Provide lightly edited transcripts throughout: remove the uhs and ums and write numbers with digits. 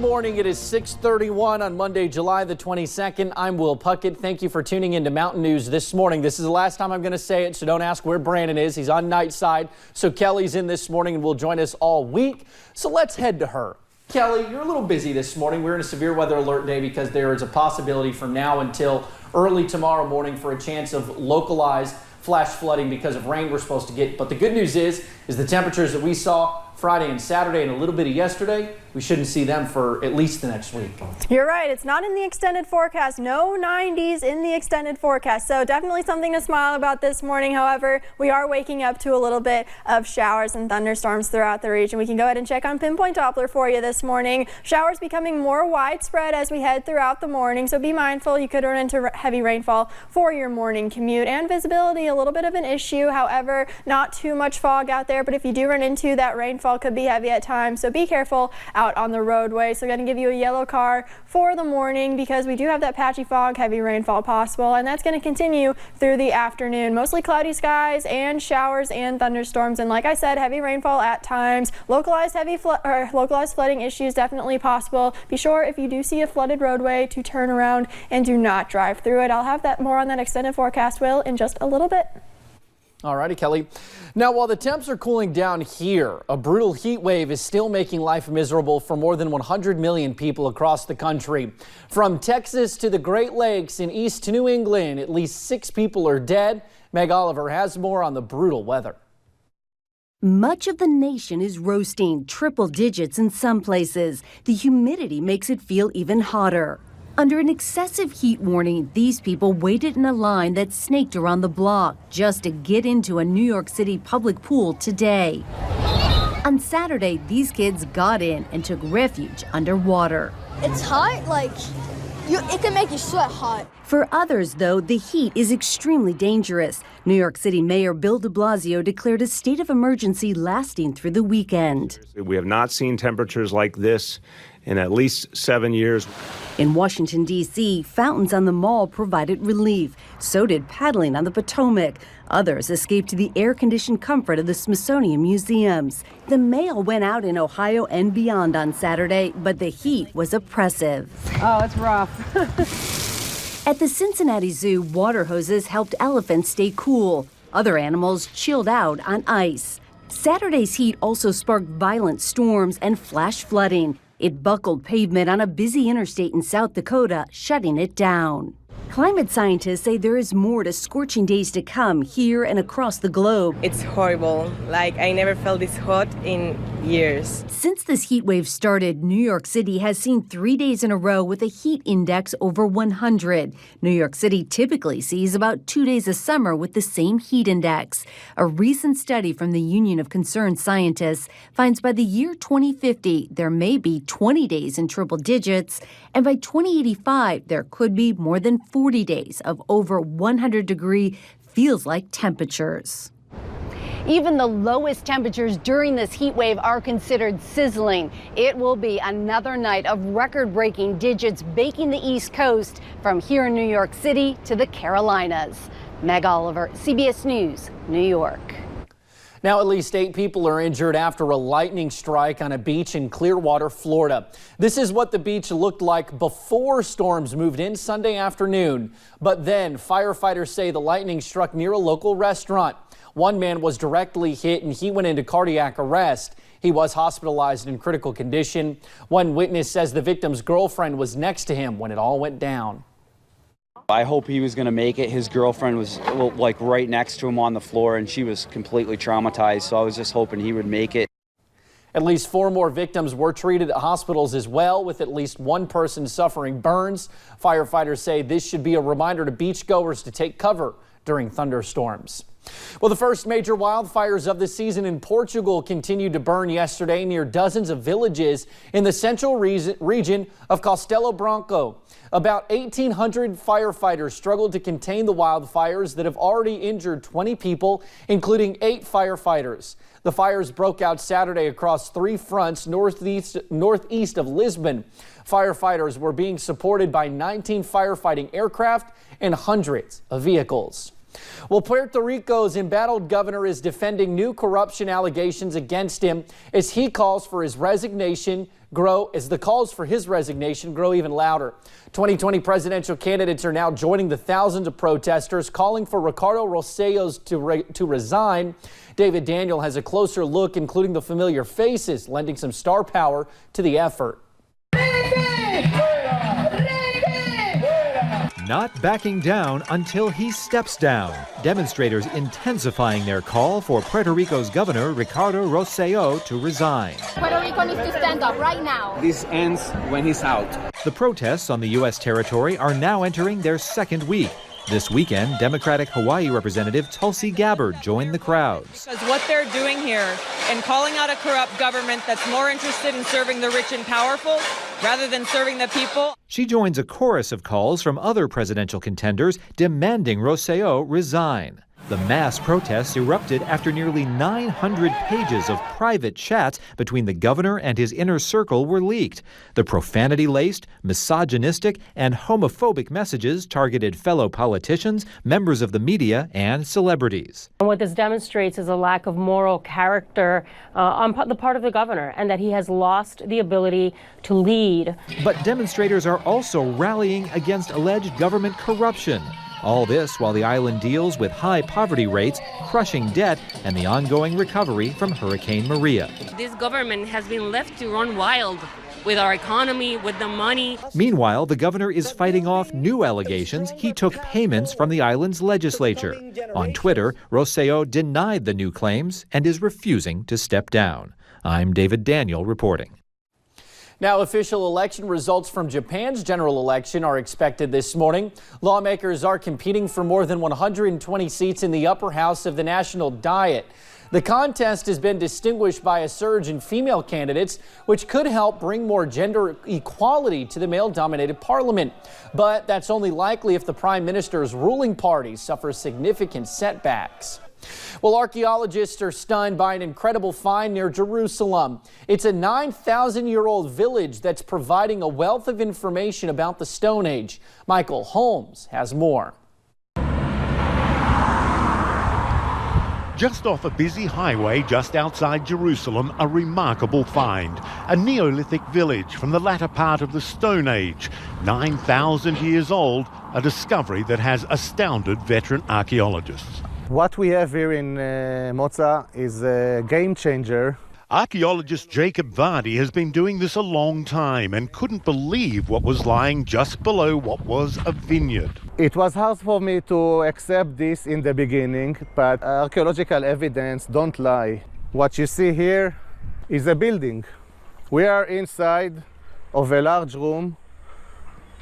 morning. It is 6:31 on Monday, July the 22nd. I'm Will Puckett. Thank you for tuning into Mountain News this morning. This is the last time I'm going to say it, so don't ask where Brandon is. He's on night side. So Kelly's in this morning and will join us all week. So let's head to her. Kelly, you're a little busy this morning. We're in a severe weather alert day because there is a possibility from now until early tomorrow morning for a chance of localized flash flooding because of rain we're supposed to get. But the good news is the temperatures that we saw Friday and Saturday and a little bit of yesterday, we shouldn't see them for at least the next week. You're right. It's not in the extended forecast. No 90s in the extended forecast. So definitely something to smile about this morning. However, we are waking up to a little bit of showers and thunderstorms throughout the region. We can go ahead and check on Pinpoint Doppler for you this morning. Showers becoming more widespread as we head throughout the morning. So be mindful. You could run into heavy rainfall for your morning commute, and visibility a little bit of an issue. However, not too much fog out there. But if you do run into that rainfall, could be heavy at times, so be careful out on the roadway. So going to give you a yellow car for the morning because we do have that patchy fog, heavy rainfall possible, and that's going to continue through the afternoon. Mostly cloudy skies and showers and thunderstorms, and like I said, heavy rainfall at times. Localized flooding issues definitely possible. Be sure if you do see a flooded roadway to turn around and do not drive through it. I'll have that more on that extended forecast, Will, in just a little bit. All righty, Kelly. Now, while the temps are cooling down here, a brutal heat wave is still making life miserable for more than 100 million people across the country. From Texas to the Great Lakes and east to New England, at least 6 people are dead. Meg Oliver has more on the brutal weather. Much of the nation is roasting, triple digits in some places. The humidity makes it feel even hotter. Under an excessive heat warning, these people waited in a line that snaked around the block just to get into a New York City public pool today. On Saturday, these kids got in and took refuge underwater. It's hot, it can make you sweat hot. For others, though, the heat is extremely dangerous. New York City Mayor Bill de Blasio declared a state of emergency lasting through the weekend. We have not seen temperatures like this in at least 7 years. In Washington, D.C., fountains on the Mall provided relief. So did paddling on the Potomac. Others escaped to the air-conditioned comfort of the Smithsonian museums. The mail went out in Ohio and beyond on Saturday, but the heat was oppressive. Oh, it's rough. At the Cincinnati Zoo, water hoses helped elephants stay cool. Other animals chilled out on ice. Saturday's heat also sparked violent storms and flash flooding. It buckled pavement on a busy interstate in South Dakota, shutting it down. Climate scientists say there is more to scorching days to come here and across the globe. It's horrible. I never felt this hot in years. Since this heat wave started, New York City has seen 3 days in a row with a heat index over 100. New York City typically sees about 2 days a summer with the same heat index. A recent study from the Union of Concerned Scientists finds by the year 2050, there may be 20 days in triple digits, and by 2085, there could be more than 40 days of over 100-degree feels-like temperatures. Even the lowest temperatures during this heat wave are considered sizzling. It will be another night of record-breaking digits baking the East Coast from here in New York City to the Carolinas. Meg Oliver, CBS News, New York. Now, at least 8 people are injured after a lightning strike on a beach in Clearwater, Florida. This is what the beach looked like before storms moved in Sunday afternoon. But then firefighters say the lightning struck near a local restaurant. One man was directly hit and he went into cardiac arrest. He was hospitalized in critical condition. One witness says the victim's girlfriend was next to him when it all went down. I hope he was going to make it. His girlfriend was right next to him on the floor, and she was completely traumatized, so I was just hoping he would make it. At least 4 more victims were treated at hospitals as well, with at least 1 person suffering burns. Firefighters say this should be a reminder to beachgoers to take cover during thunderstorms. Well, the first major wildfires of the season in Portugal continued to burn yesterday near dozens of villages in the central region of Castelo Branco. About 1,800 firefighters struggled to contain the wildfires that have already injured 20 people, including 8 firefighters. The fires broke out Saturday across 3 fronts northeast of Lisbon. Firefighters were being supported by 19 firefighting aircraft and hundreds of vehicles. Well, Puerto Rico's embattled governor is defending new corruption allegations against him as the calls for his resignation grow even louder. 2020 presidential candidates are now joining the thousands of protesters calling for Ricardo Rosello to resign. David Daniel has a closer look, including the familiar faces, lending some star power to the effort. Not backing down until he steps down. Demonstrators intensifying their call for Puerto Rico's governor, Ricardo Rosello, to resign. Puerto Rico needs to stand up right now. This ends when he's out. The protests on the U.S. territory are now entering their second week. This weekend, Democratic Hawaii Representative Tulsi Gabbard joined the crowds. Because what they're doing here and calling out a corrupt government that's more interested in serving the rich and powerful rather than serving the people. She joins a chorus of calls from other presidential contenders demanding Rosello resign. The mass protests erupted after nearly 900 pages of private chats between the governor and his inner circle were leaked. The profanity-laced, misogynistic, and homophobic messages targeted fellow politicians, members of the media, and celebrities. And what this demonstrates is a lack of moral character on the part of the governor, and that he has lost the ability to lead. But demonstrators are also rallying against alleged government corruption. All this while the island deals with high poverty rates, crushing debt, and the ongoing recovery from Hurricane Maria. This government has been left to run wild with our economy, with the money. Meanwhile, the governor is fighting off new allegations he took payments from the island's legislature. On Twitter, Rosello denied the new claims and is refusing to step down. I'm David Daniel reporting. Now, official election results from Japan's general election are expected this morning. Lawmakers are competing for more than 120 seats in the upper house of the National Diet. The contest has been distinguished by a surge in female candidates, which could help bring more gender equality to the male-dominated parliament. But that's only likely if the prime minister's ruling party suffers significant setbacks. Well, archaeologists are stunned by an incredible find near Jerusalem. It's a 9,000-year-old village that's providing a wealth of information about the Stone Age. Michael Holmes has more. Just off a busy highway just outside Jerusalem, a remarkable find. A Neolithic village from the latter part of the Stone Age. 9,000 years old, a discovery that has astounded veteran archaeologists. What we have here in Moza is a game changer. Archaeologist Jacob Vardy has been doing this a long time and couldn't believe what was lying just below what was a vineyard. It was hard for me to accept this in the beginning, but archaeological evidence don't lie. What you see here is a building. We are inside of a large room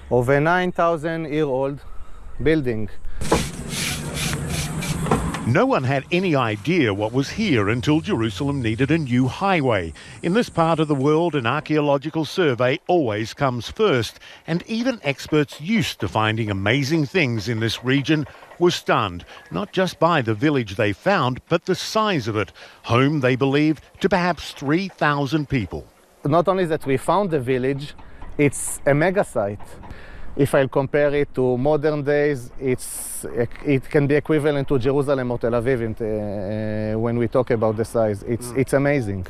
of a 9,000-year-old building. No one had any idea what was here until Jerusalem needed a new highway. In this part of the world, an archaeological survey always comes first, and even experts used to finding amazing things in this region were stunned, not just by the village they found, but the size of it, home, they believe, to perhaps 3,000 people. Not only that we found the village, it's a mega site. If I compare it to modern days, it can be equivalent to Jerusalem or Tel Aviv when we talk about the size. It's amazing.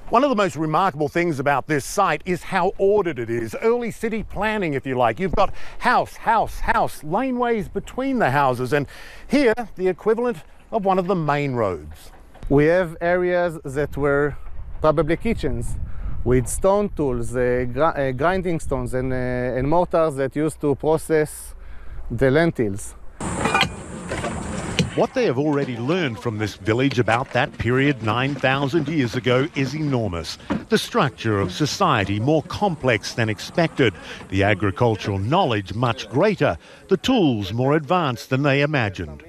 One of the most remarkable things about this site is how ordered it is. Early city planning, if you like. You've got house, house, house, laneways between the houses, and here, the equivalent of one of the main roads. We have areas that were probably kitchens, with stone tools, grinding stones and mortars that used to process the lentils. What they have already learned from this village about that period 9,000 years ago is enormous. The structure of society more complex than expected, the agricultural knowledge much greater, the tools more advanced than they imagined.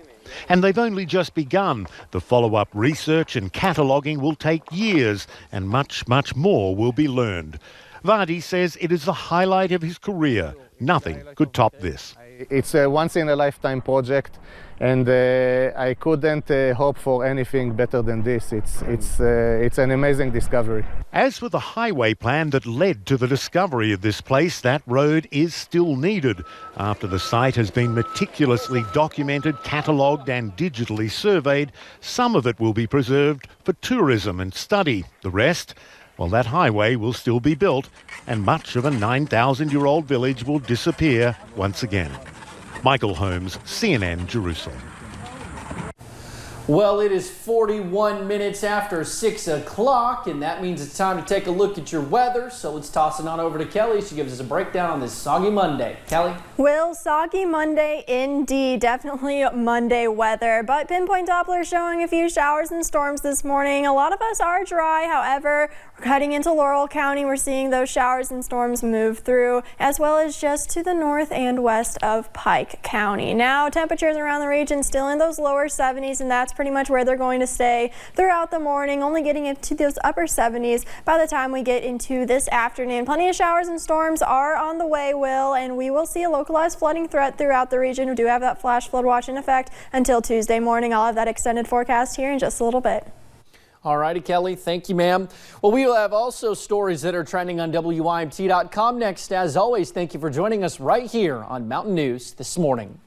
And they've only just begun. The follow-up research and cataloguing will take years, and much, much more will be learned. Vardy says it is the highlight of his career. Nothing could top this. It's a once-in-a-lifetime project, and I couldn't hope for anything better than this. It's an amazing discovery. As for the highway plan that led to the discovery of this place, that road is still needed. After the site has been meticulously documented, catalogued and digitally surveyed, some of it will be preserved for tourism and study. The rest, well, that highway will still be built, and much of a 9,000-year-old village will disappear once again. Michael Holmes, CNN, Jerusalem. Well, it is 41 minutes after 6 o'clock, and that means it's time to take a look at your weather. So let's toss it on over to Kelly. She gives us a breakdown on this soggy Monday. Kelly? Will, soggy Monday indeed. Definitely Monday weather, but pinpoint Doppler showing a few showers and storms this morning. A lot of us are dry. However, we're heading into Laurel County. We're seeing those showers and storms move through, as well as just to the north and west of Pike County. Now, temperatures around the region still in those lower 70s, and that's pretty much where they're going to stay throughout the morning, only getting into those upper 70s by the time we get into this afternoon. Plenty of showers and storms are on the way, Will, and we will see a localized flooding threat throughout the region. We do have that flash flood watch in effect until Tuesday morning. I'll have that extended forecast here in just a little bit. All righty, Kelly. Thank you, ma'am. Well, we will have also stories that are trending on WIMT.com next. As always, thank you for joining us right here on Mountain News this morning.